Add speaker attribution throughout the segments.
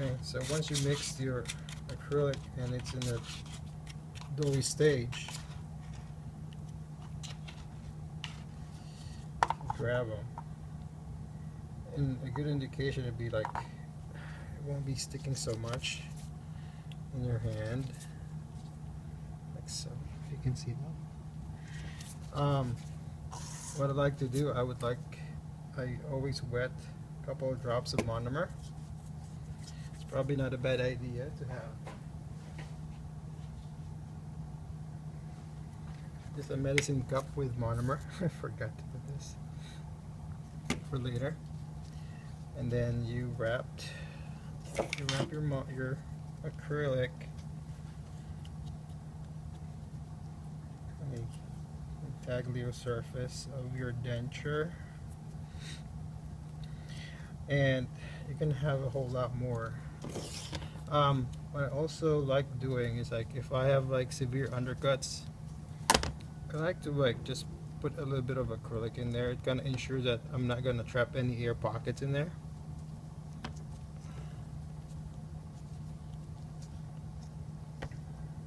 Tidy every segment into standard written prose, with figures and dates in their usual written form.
Speaker 1: Okay, so once you mix your acrylic and it's in the doughy stage, grab them. And a good indication would be like it won't be sticking so much in your hand, like so. If you can see that. What I like to do, I always wet a couple of drops of monomer. It's probably not a bad idea to have just a medicine cup with monomer. I forgot to put this for later. And then you wrap your acrylic on the intaglio surface of your denture, and you can have a whole lot more. What I also like doing is, like, if I have like severe undercuts, I like to like just put a little bit of acrylic in there. It kind of ensures that I'm not going to trap any air pockets in there.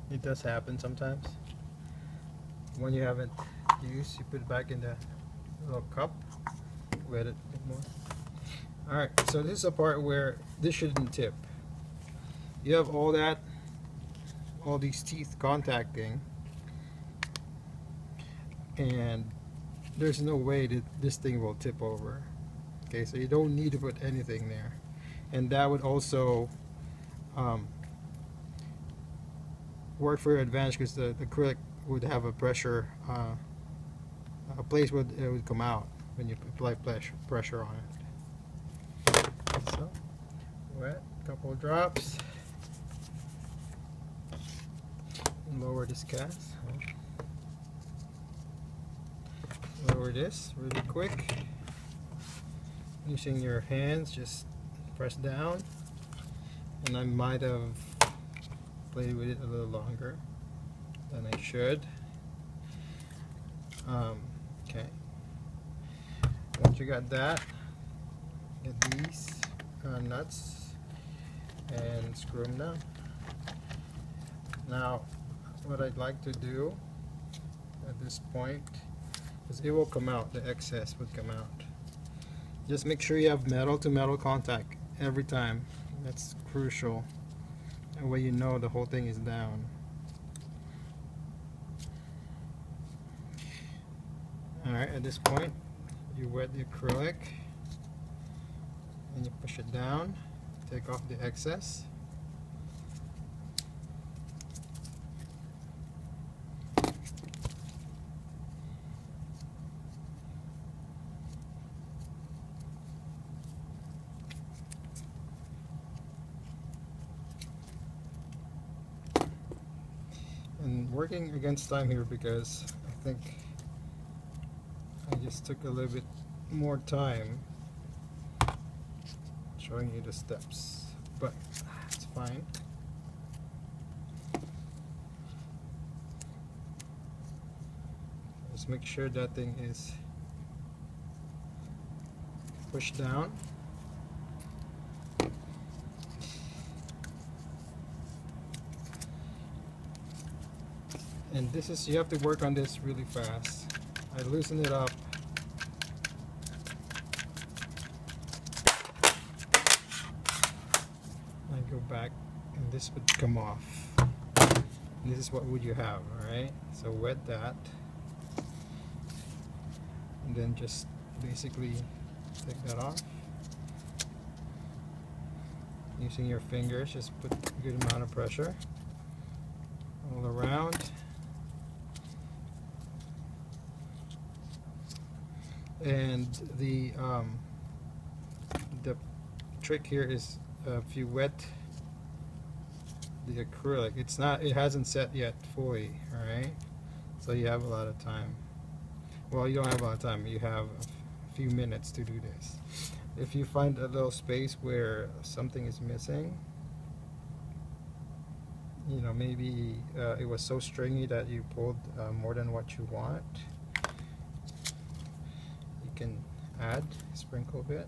Speaker 1: It does happen sometimes. When you haven't used, you put it back in the little cup, wet it a bit more. Alright, so this is a part where this shouldn't tip. You have all these teeth contacting, and there's no way that this thing will tip over. Okay, so you don't need to put anything there. And that would also work for your advantage, because the acrylic would have a pressure, a place where it would come out when you apply pressure on it. So, wet, a couple of drops, and lower this cast. Lower this really quick. Using your hands, just press down. And I might have played with it a little longer than I should. Okay. Once you got that, get these nuts and screw them down. Now, what I'd like to do at this point is it will come out, the excess would come out. Just make sure you have metal to metal contact every time. That's crucial. That way you know the whole thing is down. Alright, at this point you wet the acrylic and you push it down, take off the excess. And working against time here, because I think I just took a little bit more time showing you the steps, but it's fine. Just make sure that thing is pushed down. And this is, you have to work on this really fast. I loosen it up. I go back and this would come off. And this is what would you have, alright? So wet that. And then just basically take that off. Using your fingers, just put a good amount of pressure all around. And the trick here is, if you wet the acrylic, it hasn't set yet fully, alright? So you have a lot of time. Well, you don't have a lot of time, you have a few minutes to do this. If you find a little space where something is missing, you know, maybe it was so stringy that you pulled more than what you want, can add, sprinkle a bit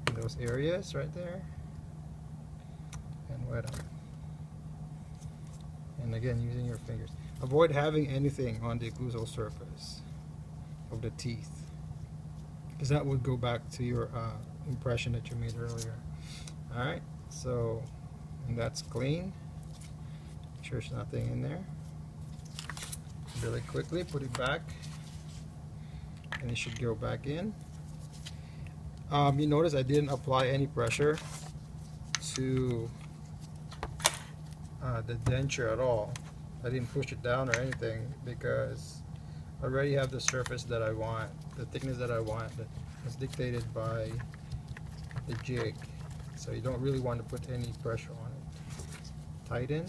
Speaker 1: in those areas right there. wet them. And again, using your fingers. Avoid having anything on the occlusal surface of the teeth, because that would go back to your impression that you made earlier. Alright, so and that's clean. Make sure there's nothing in there. Really quickly put it back, and it should go back in. You notice I didn't apply any pressure to the denture at all. I didn't push it down or anything because I already have the surface that I want, the thickness that I want, that is dictated by the jig. So you don't really want to put any pressure on it. Tighten,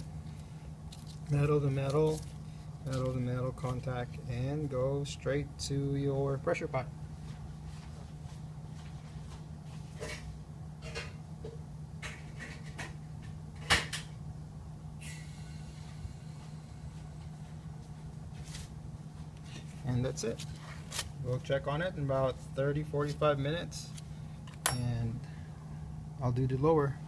Speaker 1: metal to metal, metal to metal contact, and go straight to your pressure pot. And that's it. We'll check on it in about 30-45 minutes, and I'll do the lower.